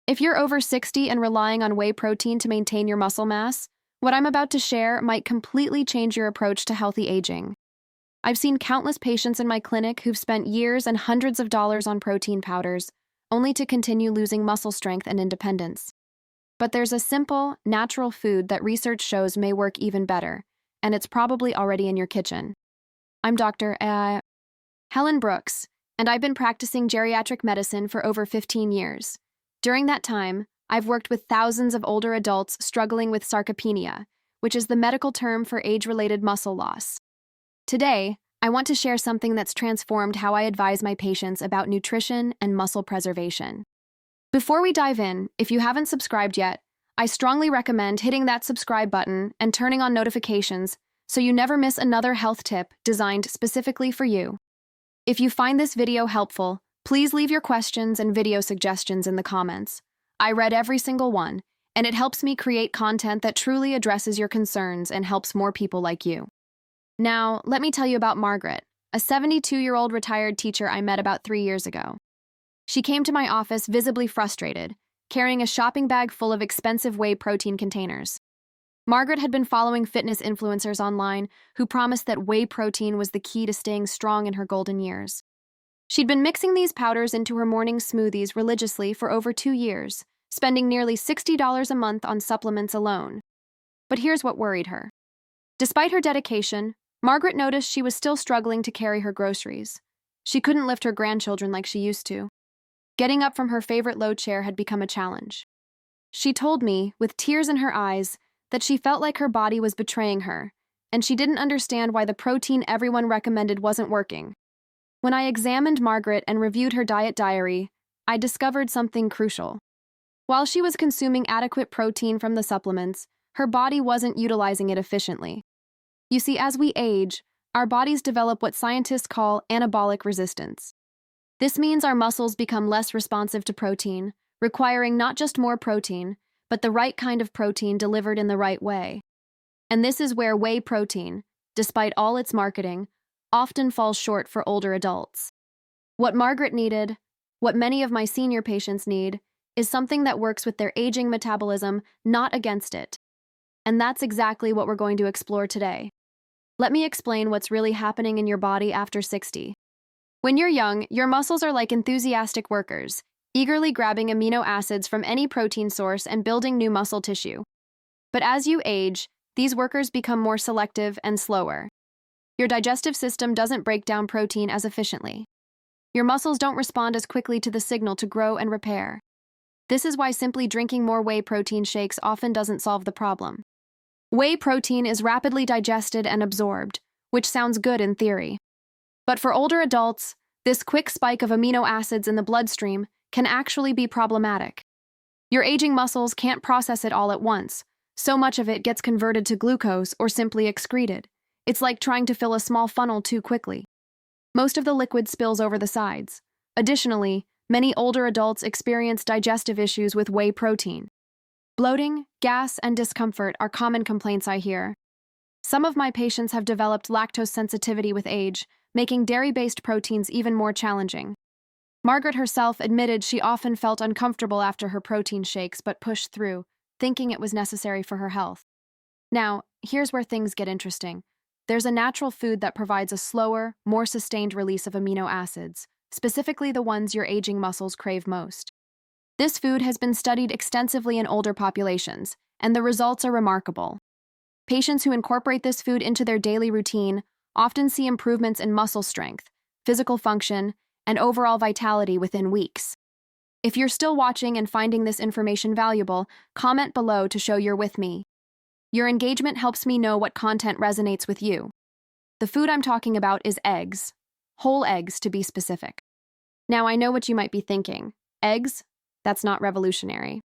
If you're over 60 and relying on whey protein to maintain your muscle mass, what I'm about to share might completely change your approach to healthy aging. I've seen countless patients in my clinic who've spent years and hundreds of dollars on protein powders, only to continue losing muscle strength and independence. But there's a simple, natural food that research shows may work even better, and it's probably already in your kitchen. I'm Dr. Helen Brooks, and I've been practicing geriatric medicine for over 15 years. During that time, I've worked with thousands of older adults struggling with sarcopenia, which is the medical term for age-related muscle loss. Today, I want to share something that's transformed how I advise my patients about nutrition and muscle preservation. Before we dive in, if you haven't subscribed yet, I strongly recommend hitting that subscribe button and turning on notifications so you never miss another health tip designed specifically for you. If you find this video helpful, please leave your questions and video suggestions in the comments. I read every single one, and it helps me create content that truly addresses your concerns and helps more people like you. Now, let me tell you about Margaret, a 72-year-old retired teacher I met about 3 years ago. She came to my office visibly frustrated, carrying a shopping bag full of expensive whey protein containers. Margaret had been following fitness influencers online who promised that whey protein was the key to staying strong in her golden years. She'd been mixing these powders into her morning smoothies religiously for over 2 years, spending nearly $60 a month on supplements alone. But here's what worried her. Despite her dedication, Margaret noticed she was still struggling to carry her groceries. She couldn't lift her grandchildren like she used to. Getting up from her favorite low chair had become a challenge. She told me, with tears in her eyes, that she felt like her body was betraying her, and she didn't understand why the protein everyone recommended wasn't working. When I examined Margaret and reviewed her diet diary, I discovered something crucial. While she was consuming adequate protein from the supplements, her body wasn't utilizing it efficiently. You see, as we age, our bodies develop what scientists call anabolic resistance. This means our muscles become less responsive to protein, requiring not just more protein, but the right kind of protein delivered in the right way. And this is where whey protein, despite all its marketing, often falls short for older adults. What Margaret needed, what many of my senior patients need, is something that works with their aging metabolism, not against it. And that's exactly what we're going to explore today. Let me explain what's really happening in your body after 60. When you're young, your muscles are like enthusiastic workers, eagerly grabbing amino acids from any protein source and building new muscle tissue. But as you age, these workers become more selective and slower. Your digestive system doesn't break down protein as efficiently. Your muscles don't respond as quickly to the signal to grow and repair. This is why simply drinking more whey protein shakes often doesn't solve the problem. Whey protein is rapidly digested and absorbed, which sounds good in theory. But for older adults, this quick spike of amino acids in the bloodstream can actually be problematic. Your aging muscles can't process it all at once. So much of it gets converted to glucose or simply excreted. It's like trying to fill a small funnel too quickly. Most of the liquid spills over the sides. Additionally, many older adults experience digestive issues with whey protein. Bloating, gas, and discomfort are common complaints I hear. Some of my patients have developed lactose sensitivity with age, making dairy-based proteins even more challenging. Margaret herself admitted she often felt uncomfortable after her protein shakes but pushed through, thinking it was necessary for her health. Now, here's where things get interesting. There's a natural food that provides a slower, more sustained release of amino acids, specifically the ones your aging muscles crave most. This food has been studied extensively in older populations, and the results are remarkable. Patients who incorporate this food into their daily routine often see improvements in muscle strength, physical function, and overall vitality within weeks. If you're still watching and finding this information valuable, comment below to show you're with me. Your engagement helps me know what content resonates with you. The food I'm talking about is eggs. Whole eggs, to be specific. Now, I know what you might be thinking. Eggs? That's not revolutionary.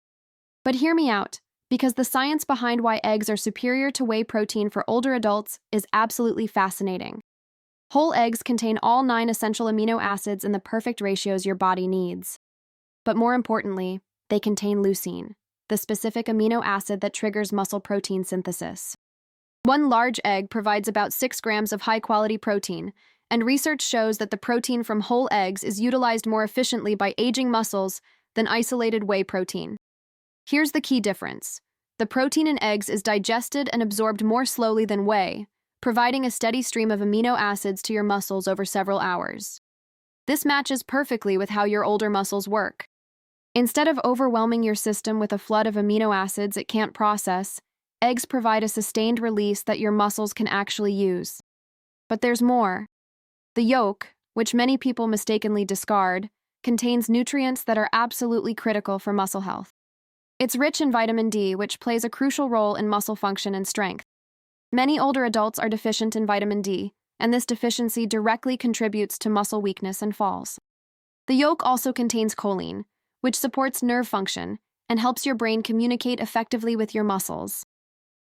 But hear me out, because the science behind why eggs are superior to whey protein for older adults is absolutely fascinating. Whole eggs contain all 9 essential amino acids in the perfect ratios your body needs. But more importantly, they contain leucine, the specific amino acid that triggers muscle protein synthesis. One large egg provides about 6 grams of high-quality protein, and research shows that the protein from whole eggs is utilized more efficiently by aging muscles than isolated whey protein. Here's the key difference. The protein in eggs is digested and absorbed more slowly than whey, providing a steady stream of amino acids to your muscles over several hours. This matches perfectly with how your older muscles work. Instead of overwhelming your system with a flood of amino acids it can't process, eggs provide a sustained release that your muscles can actually use. But there's more. The yolk, which many people mistakenly discard, contains nutrients that are absolutely critical for muscle health. It's rich in vitamin D, which plays a crucial role in muscle function and strength. Many older adults are deficient in vitamin D, and this deficiency directly contributes to muscle weakness and falls. The yolk also contains choline, which supports nerve function and helps your brain communicate effectively with your muscles.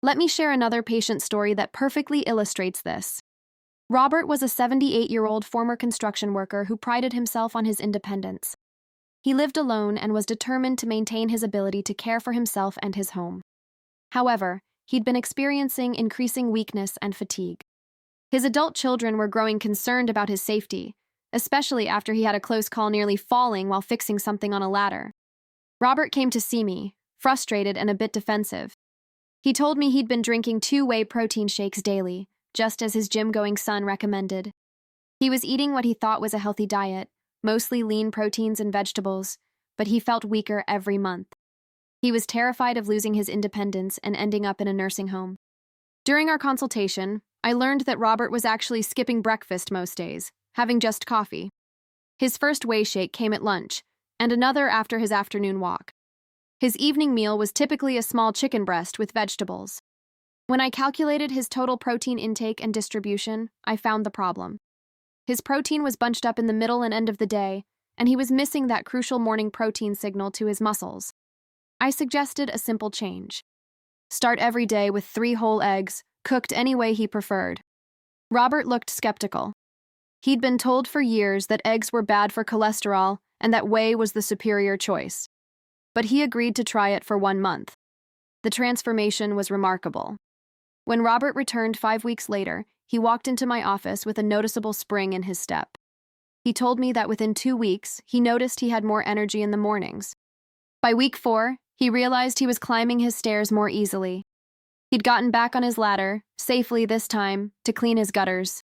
Let me share another patient story that perfectly illustrates this. Robert was a 78-year-old former construction worker who prided himself on his independence. He lived alone and was determined to maintain his ability to care for himself and his home. However, he'd been experiencing increasing weakness and fatigue. His adult children were growing concerned about his safety, especially after he had a close call nearly falling while fixing something on a ladder. Robert came to see me, frustrated and a bit defensive. He told me he'd been drinking 2 whey protein shakes daily, just as his gym-going son recommended. He was eating what he thought was a healthy diet, mostly lean proteins and vegetables, but he felt weaker every month. He was terrified of losing his independence and ending up in a nursing home. During our consultation, I learned that Robert was actually skipping breakfast most days, having just coffee. His first whey shake came at lunch, and another after his afternoon walk. His evening meal was typically a small chicken breast with vegetables. When I calculated his total protein intake and distribution, I found the problem. His protein was bunched up in the middle and end of the day, and he was missing that crucial morning protein signal to his muscles. I suggested a simple change. Start every day with 3 whole eggs, cooked any way he preferred. Robert looked skeptical. He'd been told for years that eggs were bad for cholesterol and that whey was the superior choice. But he agreed to try it for 1 month. The transformation was remarkable. When Robert returned 5 weeks later, he walked into my office with a noticeable spring in his step. He told me that within 2 weeks, he noticed he had more energy in the mornings. By week 4, he realized he was climbing his stairs more easily. He'd gotten back on his ladder, safely this time, to clean his gutters.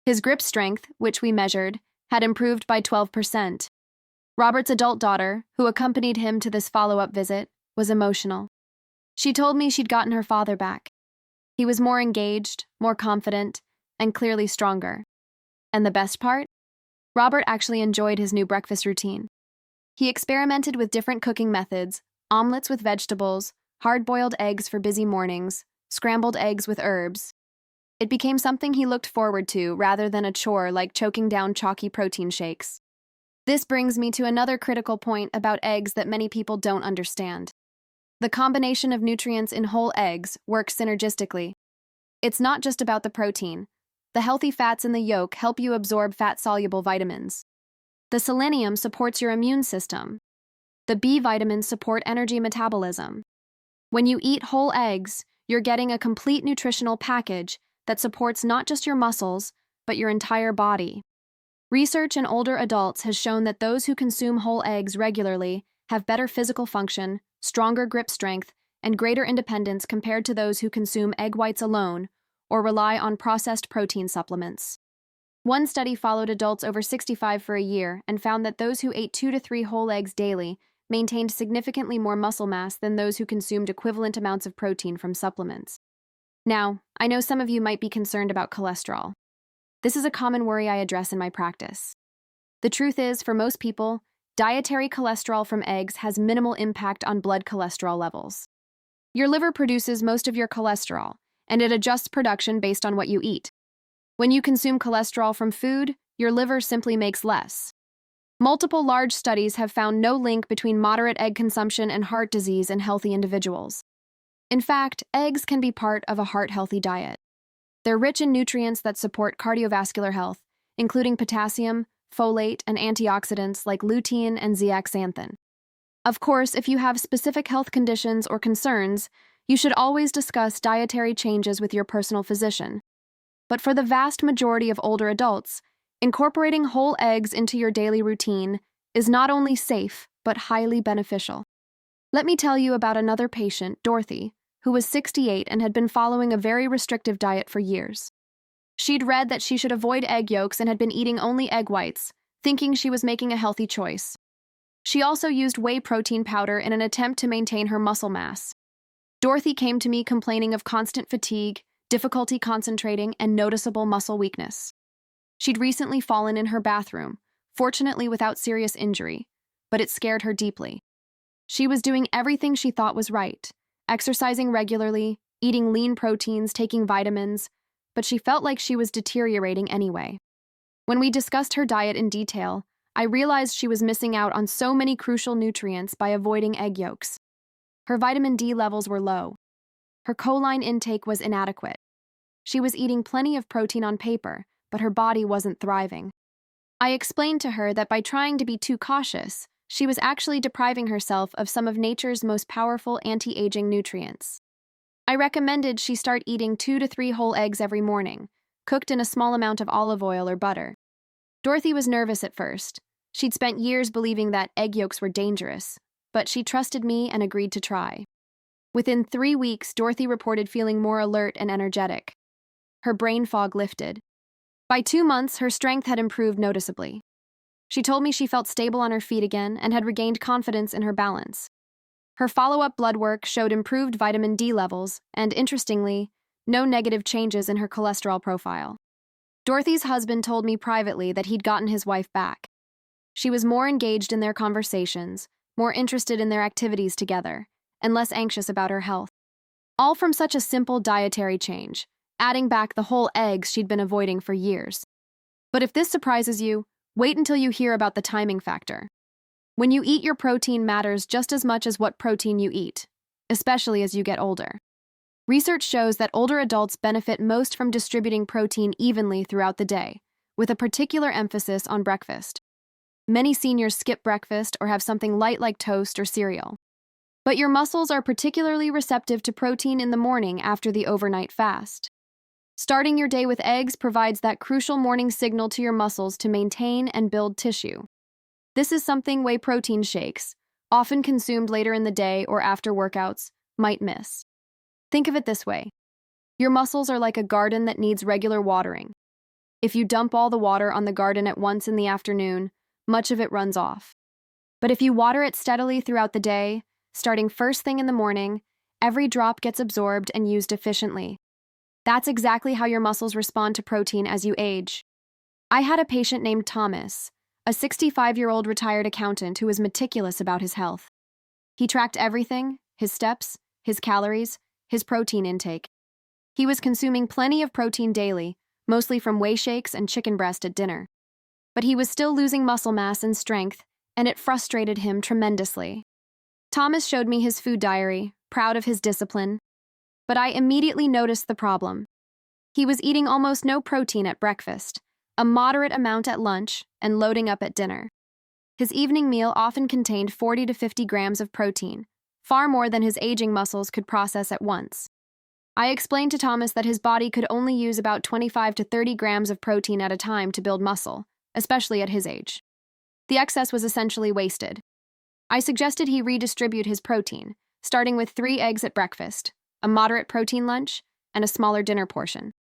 His grip strength, which we measured, had improved by 12%. Robert's adult daughter, who accompanied him to this follow-up visit, was emotional. She told me she'd gotten her father back. He was more engaged, more confident, and clearly stronger. And the best part? Robert actually enjoyed his new breakfast routine. He experimented with different cooking methods, omelets with vegetables, hard-boiled eggs for busy mornings, scrambled eggs with herbs. It became something he looked forward to rather than a chore like choking down chalky protein shakes. This brings me to another critical point about eggs that many people don't understand. The combination of nutrients in whole eggs works synergistically. It's not just about the protein. The healthy fats in the yolk help you absorb fat-soluble vitamins. The selenium supports your immune system. The B vitamins support energy metabolism. When you eat whole eggs, you're getting a complete nutritional package that supports not just your muscles, but your entire body. Research in older adults has shown that those who consume whole eggs regularly have better physical function, stronger grip strength, and greater independence compared to those who consume egg whites alone or rely on processed protein supplements. One study followed adults over 65 for a year and found that those who ate 2 to 3 whole eggs daily maintained significantly more muscle mass than those who consumed equivalent amounts of protein from supplements. Now, I know some of you might be concerned about cholesterol. This is a common worry I address in my practice. The truth is, for most people, dietary cholesterol from eggs has minimal impact on blood cholesterol levels. Your liver produces most of your cholesterol, and it adjusts production based on what you eat. When you consume cholesterol from food, your liver simply makes less. Multiple large studies have found no link between moderate egg consumption and heart disease in healthy individuals. In fact, eggs can be part of a heart-healthy diet. They're rich in nutrients that support cardiovascular health, including potassium, folate, and antioxidants like lutein and zeaxanthin. Of course, if you have specific health conditions or concerns, you should always discuss dietary changes with your personal physician. But for the vast majority of older adults, incorporating whole eggs into your daily routine is not only safe, but highly beneficial. Let me tell you about another patient, Dorothy, who was 68 and had been following a very restrictive diet for years. She'd read that she should avoid egg yolks and had been eating only egg whites, thinking she was making a healthy choice. She also used whey protein powder in an attempt to maintain her muscle mass. Dorothy came to me complaining of constant fatigue, difficulty concentrating, and noticeable muscle weakness. She'd recently fallen in her bathroom, fortunately without serious injury, but it scared her deeply. She was doing everything she thought was right, exercising regularly, eating lean proteins, taking vitamins, but she felt like she was deteriorating anyway. When we discussed her diet in detail, I realized she was missing out on so many crucial nutrients by avoiding egg yolks. Her vitamin D levels were low. Her choline intake was inadequate. She was eating plenty of protein on paper, but her body wasn't thriving. I explained to her that by trying to be too cautious, she was actually depriving herself of some of nature's most powerful anti-aging nutrients. I recommended she start eating 2 to 3 whole eggs every morning, cooked in a small amount of olive oil or butter. Dorothy was nervous at first. She'd spent years believing that egg yolks were dangerous, but she trusted me and agreed to try. Within 3 weeks, Dorothy reported feeling more alert and energetic. Her brain fog lifted. By 2 months, her strength had improved noticeably. She told me she felt stable on her feet again and had regained confidence in her balance. Her follow-up blood work showed improved vitamin D levels and, interestingly, no negative changes in her cholesterol profile. Dorothy's husband told me privately that he'd gotten his wife back. She was more engaged in their conversations, more interested in their activities together, and less anxious about her health. All from such a simple dietary change, adding back the whole eggs she'd been avoiding for years. But if this surprises you, wait until you hear about the timing factor. When you eat, your protein matters just as much as what protein you eat, especially as you get older. Research shows that older adults benefit most from distributing protein evenly throughout the day, with a particular emphasis on breakfast. Many seniors skip breakfast or have something light like toast or cereal. But your muscles are particularly receptive to protein in the morning after the overnight fast. Starting your day with eggs provides that crucial morning signal to your muscles to maintain and build tissue. This is something whey protein shakes, often consumed later in the day or after workouts, might miss. Think of it this way. Your muscles are like a garden that needs regular watering. If you dump all the water on the garden at once in the afternoon, much of it runs off. But if you water it steadily throughout the day, starting first thing in the morning, every drop gets absorbed and used efficiently. That's exactly how your muscles respond to protein as you age. I had a patient named Thomas, a 65-year-old retired accountant who was meticulous about his health. He tracked everything: his steps, his calories, his protein intake. He was consuming plenty of protein daily, mostly from whey shakes and chicken breast at dinner. But he was still losing muscle mass and strength, and it frustrated him tremendously. Thomas showed me his food diary, proud of his discipline. But I immediately noticed the problem. He was eating almost no protein at breakfast, a moderate amount at lunch, and loading up at dinner. His evening meal often contained 40 to 50 grams of protein, far more than his aging muscles could process at once. I explained to Thomas that his body could only use about 25 to 30 grams of protein at a time to build muscle, especially at his age. The excess was essentially wasted. I suggested he redistribute his protein, starting with 3 eggs at breakfast, a moderate protein lunch, and a smaller dinner portion.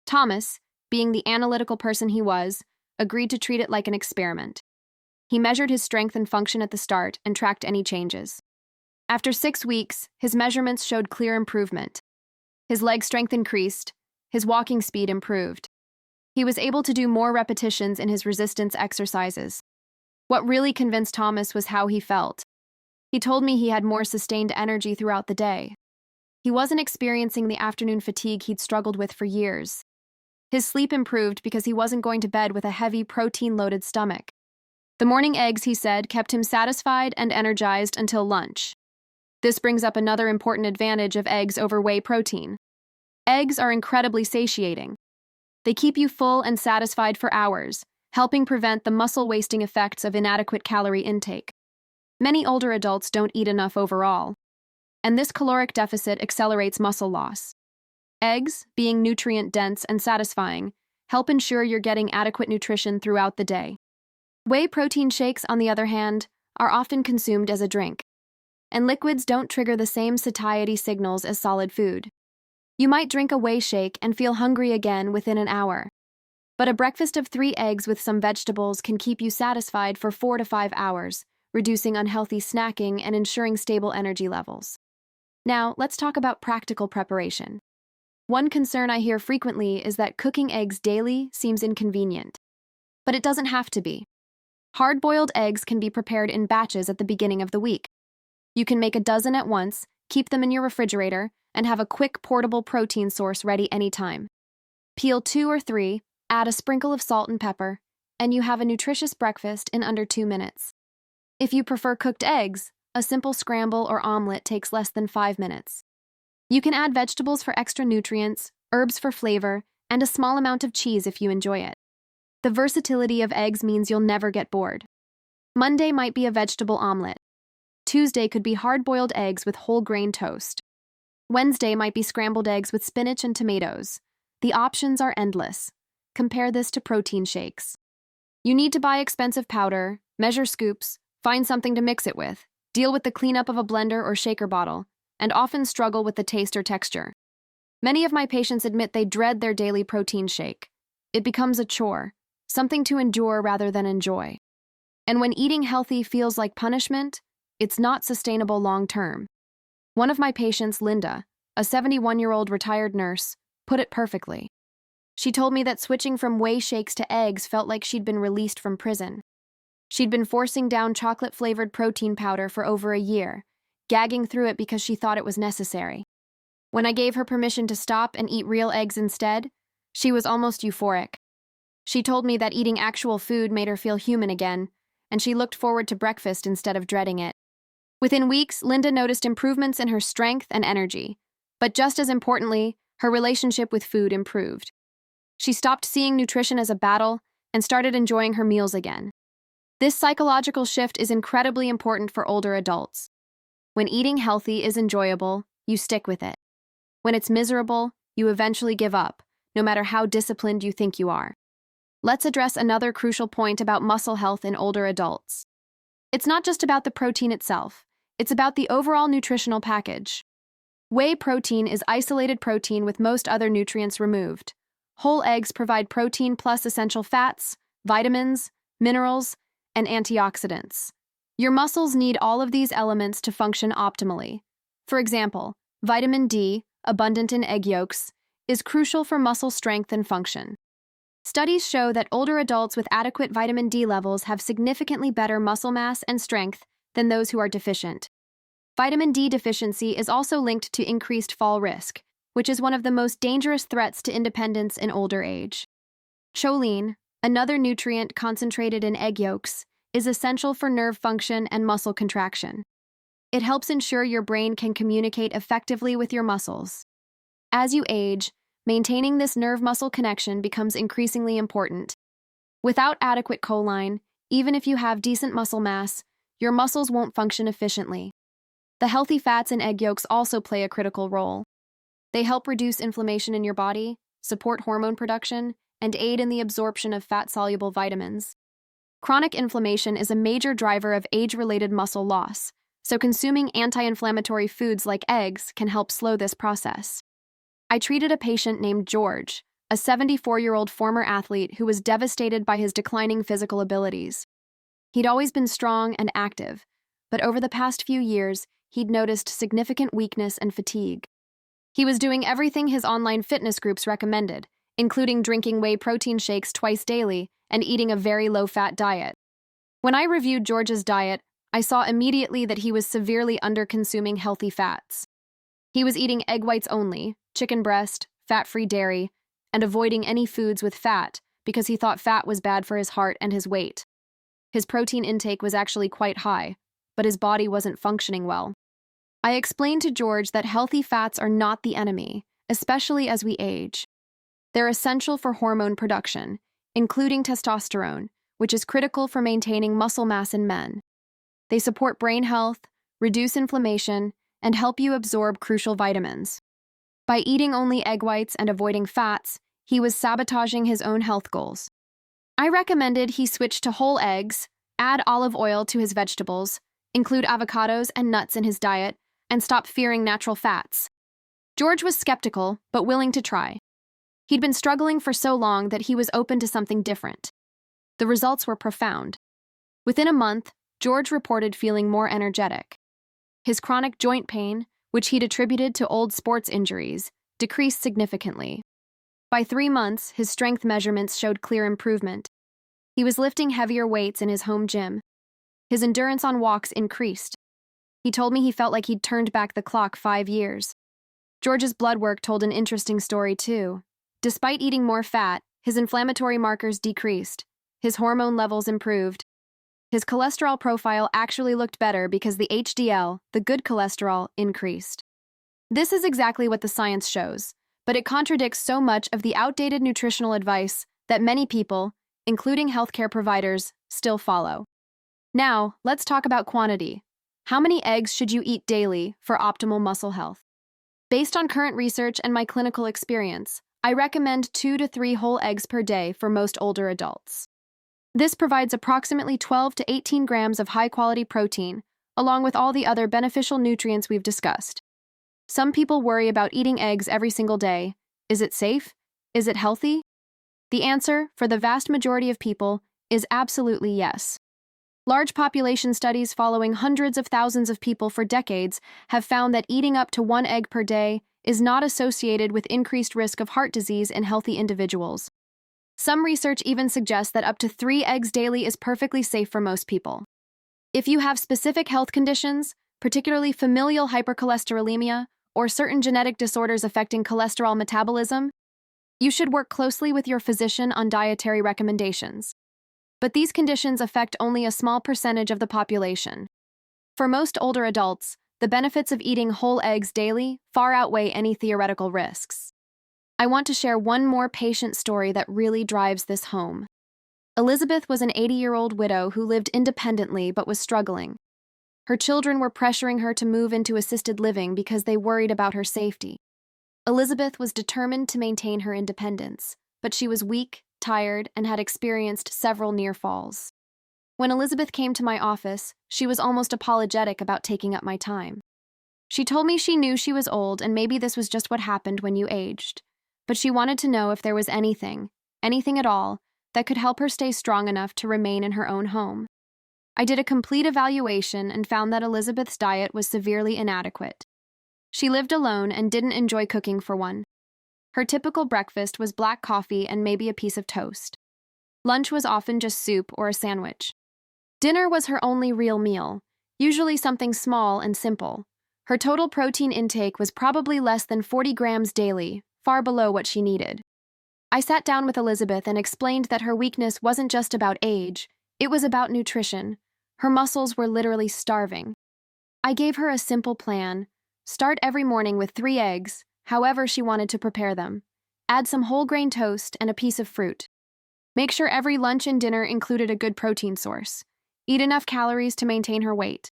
Thomas, being the analytical person he was, agreed to treat it like an experiment. He measured his strength and function at the start and tracked any changes. After 6 weeks, his measurements showed clear improvement. His leg strength increased, his walking speed improved. He was able to do more repetitions in his resistance exercises. What really convinced Thomas was how he felt. He told me he had more sustained energy throughout the day. He wasn't experiencing the afternoon fatigue he'd struggled with for years. His sleep improved because he wasn't going to bed with a heavy, protein-loaded stomach. The morning eggs, he said, kept him satisfied and energized until lunch. This brings up another important advantage of eggs over whey protein. Eggs are incredibly satiating. They keep you full and satisfied for hours, helping prevent the muscle-wasting effects of inadequate calorie intake. Many older adults don't eat enough overall, and this caloric deficit accelerates muscle loss. Eggs, being nutrient-dense and satisfying, help ensure you're getting adequate nutrition throughout the day. Whey protein shakes, on the other hand, are often consumed as a drink, and liquids don't trigger the same satiety signals as solid food. You might drink a whey shake and feel hungry again within an hour, but a breakfast of 3 eggs with some vegetables can keep you satisfied for 4 to 5 hours, reducing unhealthy snacking and ensuring stable energy levels. Now, let's talk about practical preparation. One concern I hear frequently is that cooking eggs daily seems inconvenient. But it doesn't have to be. Hard-boiled eggs can be prepared in batches at the beginning of the week. You can make a dozen at once, keep them in your refrigerator, and have a quick portable protein source ready anytime. Peel 2 or 3, add a sprinkle of salt and pepper, and you have a nutritious breakfast in under 2 minutes. If you prefer cooked eggs, a simple scramble or omelet takes less than 5 minutes. You can add vegetables for extra nutrients, herbs for flavor, and a small amount of cheese if you enjoy it. The versatility of eggs means you'll never get bored. Monday might be a vegetable omelet. Tuesday could be hard-boiled eggs with whole grain toast. Wednesday might be scrambled eggs with spinach and tomatoes. The options are endless. Compare this to protein shakes. You need to buy expensive powder, measure scoops, find something to mix it with, deal with the cleanup of a blender or shaker bottle, and often struggle with the taste or texture. Many of my patients admit they dread their daily protein shake. It becomes a chore, something to endure rather than enjoy. And when eating healthy feels like punishment, it's not sustainable long-term. One of my patients, Linda, a 71-year-old retired nurse, put it perfectly. She told me that switching from whey shakes to eggs felt like she'd been released from prison. She'd been forcing down chocolate-flavored protein powder for over a year, gagging through it because she thought it was necessary. When I gave her permission to stop and eat real eggs instead, she was almost euphoric. She told me that eating actual food made her feel human again, and she looked forward to breakfast instead of dreading it. Within weeks, Linda noticed improvements in her strength and energy, but just as importantly, her relationship with food improved. She stopped seeing nutrition as a battle and started enjoying her meals again. This psychological shift is incredibly important for older adults. When eating healthy is enjoyable, you stick with it. When it's miserable, you eventually give up, no matter how disciplined you think you are. Let's address another crucial point about muscle health in older adults. It's not just about the protein itself, it's about the overall nutritional package. Whey protein is isolated protein with most other nutrients removed. Whole eggs provide protein plus essential fats, vitamins, minerals, and antioxidants. Your muscles need all of these elements to function optimally. For example, vitamin D, abundant in egg yolks, is crucial for muscle strength and function. Studies show that older adults with adequate vitamin D levels have significantly better muscle mass and strength than those who are deficient. Vitamin D deficiency is also linked to increased fall risk, which is one of the most dangerous threats to independence in older age. Choline, another nutrient concentrated in egg yolks, is essential for nerve function and muscle contraction. It helps ensure your brain can communicate effectively with your muscles. As you age, maintaining this nerve-muscle connection becomes increasingly important. Without adequate choline, even if you have decent muscle mass, your muscles won't function efficiently. The healthy fats in egg yolks also play a critical role. They help reduce inflammation in your body, support hormone production, and aid in the absorption of fat-soluble vitamins. Chronic inflammation is a major driver of age-related muscle loss, so consuming anti-inflammatory foods like eggs can help slow this process. I treated a patient named George, a 74-year-old former athlete who was devastated by his declining physical abilities. He'd always been strong and active, but over the past few years, he'd noticed significant weakness and fatigue. He was doing everything his online fitness groups recommended, including drinking whey protein shakes twice daily and eating a very low-fat diet. When I reviewed George's diet, I saw immediately that he was severely under-consuming healthy fats. He was eating egg whites only, chicken breast, fat-free dairy, and avoiding any foods with fat because he thought fat was bad for his heart and his weight. His protein intake was actually quite high, but his body wasn't functioning well. I explained to George that healthy fats are not the enemy, especially as we age. They're essential for hormone production, including testosterone, which is critical for maintaining muscle mass in men. They support brain health, reduce inflammation, and help you absorb crucial vitamins. By eating only egg whites and avoiding fats, he was sabotaging his own health goals. I recommended he switch to whole eggs, add olive oil to his vegetables, include avocados and nuts in his diet, and stop fearing natural fats. George was skeptical, but willing to try. He'd been struggling for so long that he was open to something different. The results were profound. Within a month, George reported feeling more energetic. His chronic joint pain, which he'd attributed to old sports injuries, decreased significantly. By 3 months, his strength measurements showed clear improvement. He was lifting heavier weights in his home gym. His endurance on walks increased. He told me he felt like he'd turned back the clock 5 years. George's blood work told an interesting story, too. Despite eating more fat, his inflammatory markers decreased. His hormone levels improved. His cholesterol profile actually looked better because the HDL, the good cholesterol, increased. This is exactly what the science shows, but it contradicts so much of the outdated nutritional advice that many people, including healthcare providers, still follow. Now, let's talk about quantity. How many eggs should you eat daily for optimal muscle health? Based on current research and my clinical experience, I recommend 2 to 3 whole eggs per day for most older adults. This provides approximately 12 to 18 grams of high-quality protein, along with all the other beneficial nutrients we've discussed. Some people worry about eating eggs every single day. Is it safe? Is it healthy? The answer, for the vast majority of people, is absolutely yes. Large population studies following hundreds of thousands of people for decades have found that eating up to 1 egg per day is not associated with increased risk of heart disease in healthy individuals. Some research even suggests that up to 3 eggs daily is perfectly safe for most people. If you have specific health conditions, particularly familial hypercholesterolemia or certain genetic disorders affecting cholesterol metabolism, you should work closely with your physician on dietary recommendations. But these conditions affect only a small percentage of the population. For most older adults, the benefits of eating whole eggs daily far outweigh any theoretical risks. I want to share one more patient story that really drives this home. Elizabeth was an 80-year-old widow who lived independently but was struggling. Her children were pressuring her to move into assisted living because they worried about her safety. Elizabeth was determined to maintain her independence, but she was weak, tired, and had experienced several near falls. When Elizabeth came to my office, she was almost apologetic about taking up my time. She told me she knew she was old and maybe this was just what happened when you aged, but she wanted to know if there was anything at all, that could help her stay strong enough to remain in her own home. I did a complete evaluation and found that Elizabeth's diet was severely inadequate. She lived alone and didn't enjoy cooking for one. Her typical breakfast was black coffee and maybe a piece of toast. Lunch was often just soup or a sandwich. Dinner was her only real meal, usually something small and simple. Her total protein intake was probably less than 40 grams daily, far below what she needed. I sat down with Elizabeth and explained that her weakness wasn't just about age, it was about nutrition. Her muscles were literally starving. I gave her a simple plan. Start every morning with 3 eggs, however she wanted to prepare them. Add some whole grain toast and a piece of fruit. Make sure every lunch and dinner included a good protein source. Eat enough calories to maintain her weight.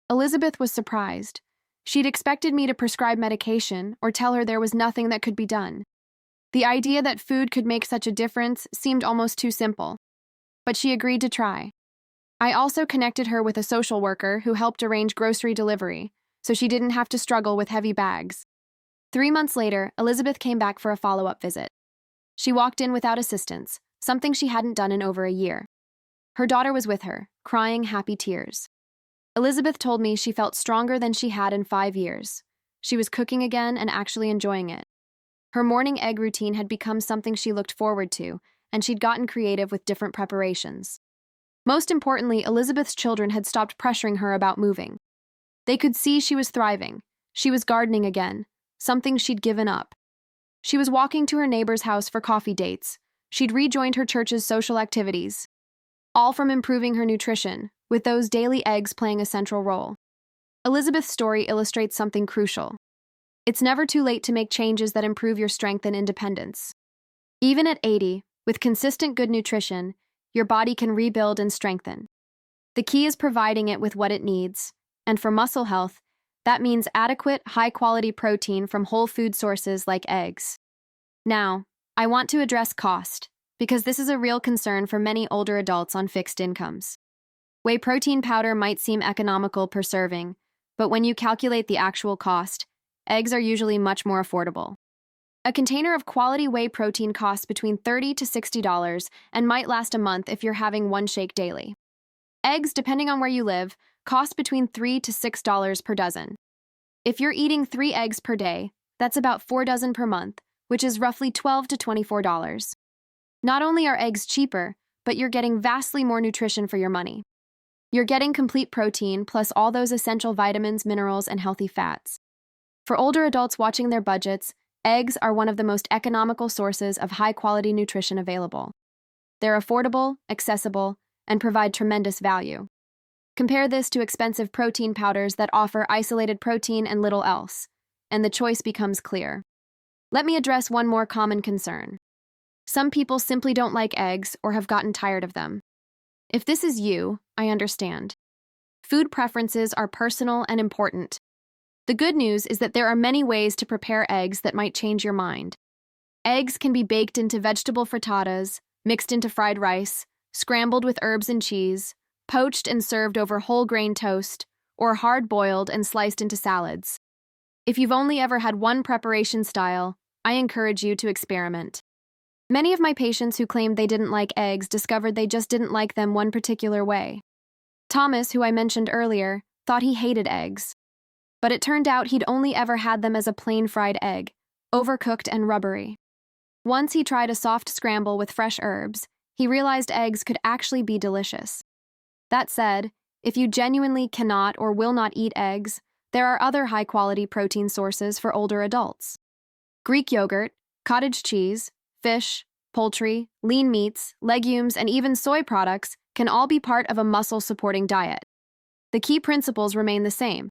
Elizabeth was surprised. She'd expected me to prescribe medication or tell her there was nothing that could be done. The idea that food could make such a difference seemed almost too simple. But she agreed to try. I also connected her with a social worker who helped arrange grocery delivery, so she didn't have to struggle with heavy bags. 3 months later, Elizabeth came back for a follow-up visit. She walked in without assistance, something she hadn't done in over a year. Her daughter was with her, crying happy tears. Elizabeth told me she felt stronger than she had in 5 years. She was cooking again and actually enjoying it. Her morning egg routine had become something she looked forward to, and she'd gotten creative with different preparations. Most importantly, Elizabeth's children had stopped pressuring her about moving. They could see she was thriving. She was gardening again, something she'd given up. She was walking to her neighbor's house for coffee dates. She'd rejoined her church's social activities, all from improving her nutrition, with those daily eggs playing a central role. Elizabeth's story illustrates something crucial. It's never too late to make changes that improve your strength and independence. Even at 80, with consistent good nutrition, your body can rebuild and strengthen. The key is providing it with what it needs, and for muscle health, that means adequate, high-quality protein from whole food sources like eggs. Now, I want to address cost, because this is a real concern for many older adults on fixed incomes. Whey protein powder might seem economical per serving, but when you calculate the actual cost, eggs are usually much more affordable. A container of quality whey protein costs between $30 to $60 and might last a month if you're having one shake daily. Eggs, depending on where you live, cost between $3 to $6 per dozen. If you're eating 3 eggs per day, that's about 4 dozen per month, which is roughly $12 to $24. Not only are eggs cheaper, but you're getting vastly more nutrition for your money. You're getting complete protein plus all those essential vitamins, minerals, and healthy fats. For older adults watching their budgets, eggs are one of the most economical sources of high-quality nutrition available. They're affordable, accessible, and provide tremendous value. Compare this to expensive protein powders that offer isolated protein and little else, and the choice becomes clear. Let me address one more common concern. Some people simply don't like eggs or have gotten tired of them. If this is you, I understand. Food preferences are personal and important. The good news is that there are many ways to prepare eggs that might change your mind. Eggs can be baked into vegetable frittatas, mixed into fried rice, scrambled with herbs and cheese, poached and served over whole grain toast, or hard-boiled and sliced into salads. If you've only ever had one preparation style, I encourage you to experiment. Many of my patients who claimed they didn't like eggs discovered they just didn't like them one particular way. Thomas, who I mentioned earlier, thought he hated eggs. But it turned out he'd only ever had them as a plain fried egg, overcooked and rubbery. Once he tried a soft scramble with fresh herbs, he realized eggs could actually be delicious. That said, if you genuinely cannot or will not eat eggs, there are other high-quality protein sources for older adults. Greek yogurt, cottage cheese, fish, poultry, lean meats, legumes, and even soy products can all be part of a muscle-supporting diet. The key principles remain the same.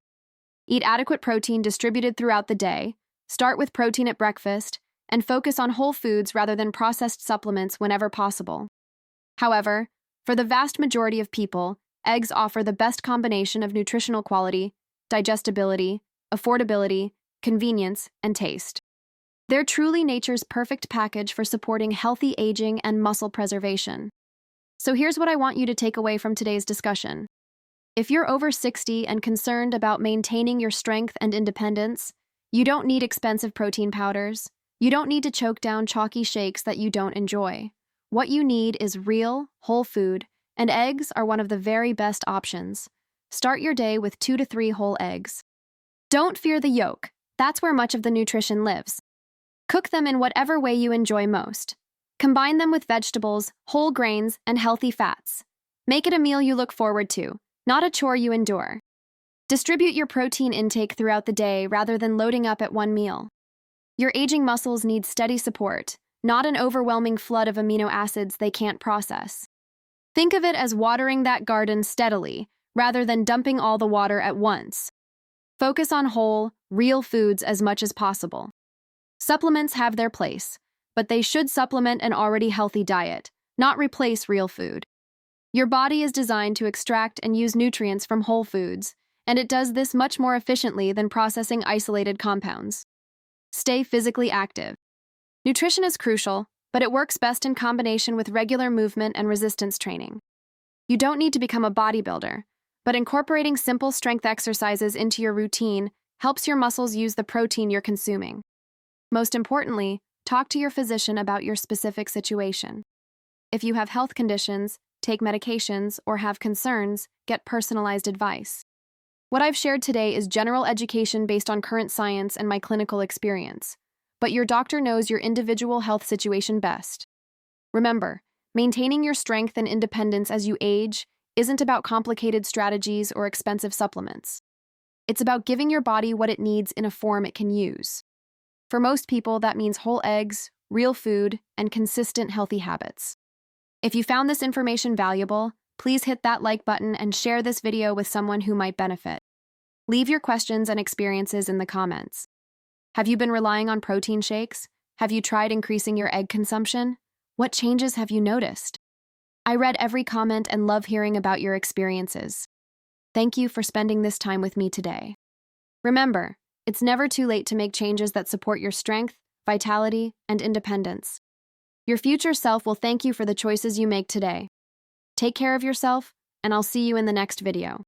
Eat adequate protein distributed throughout the day, start with protein at breakfast, and focus on whole foods rather than processed supplements whenever possible. However, for the vast majority of people, eggs offer the best combination of nutritional quality, digestibility, affordability, convenience, and taste. They're truly nature's perfect package for supporting healthy aging and muscle preservation. So here's what I want you to take away from today's discussion. If you're over 60 and concerned about maintaining your strength and independence, you don't need expensive protein powders. You don't need to choke down chalky shakes that you don't enjoy. What you need is real, whole food, and eggs are one of the very best options. Start your day with 2 to 3 whole eggs. Don't fear the yolk. That's where much of the nutrition lives. Cook them in whatever way you enjoy most. Combine them with vegetables, whole grains, and healthy fats. Make it a meal you look forward to, not a chore you endure. Distribute your protein intake throughout the day rather than loading up at one meal. Your aging muscles need steady support, not an overwhelming flood of amino acids they can't process. Think of it as watering that garden steadily, rather than dumping all the water at once. Focus on whole, real foods as much as possible. Supplements have their place, but they should supplement an already healthy diet, not replace real food. Your body is designed to extract and use nutrients from whole foods, and it does this much more efficiently than processing isolated compounds. Stay physically active. Nutrition is crucial, but it works best in combination with regular movement and resistance training. You don't need to become a bodybuilder, but incorporating simple strength exercises into your routine helps your muscles use the protein you're consuming. Most importantly, talk to your physician about your specific situation. If you have health conditions, take medications, or have concerns, get personalized advice. What I've shared today is general education based on current science and my clinical experience, but your doctor knows your individual health situation best. Remember, maintaining your strength and independence as you age isn't about complicated strategies or expensive supplements. It's about giving your body what it needs in a form it can use. For most people, that means whole eggs, real food, and consistent healthy habits. If you found this information valuable, please hit that like button and share this video with someone who might benefit. Leave your questions and experiences in the comments. Have you been relying on protein shakes? Have you tried increasing your egg consumption? What changes have you noticed? I read every comment and love hearing about your experiences. Thank you for spending this time with me today. Remember, it's never too late to make changes that support your strength, vitality, and independence. Your future self will thank you for the choices you make today. Take care of yourself, and I'll see you in the next video.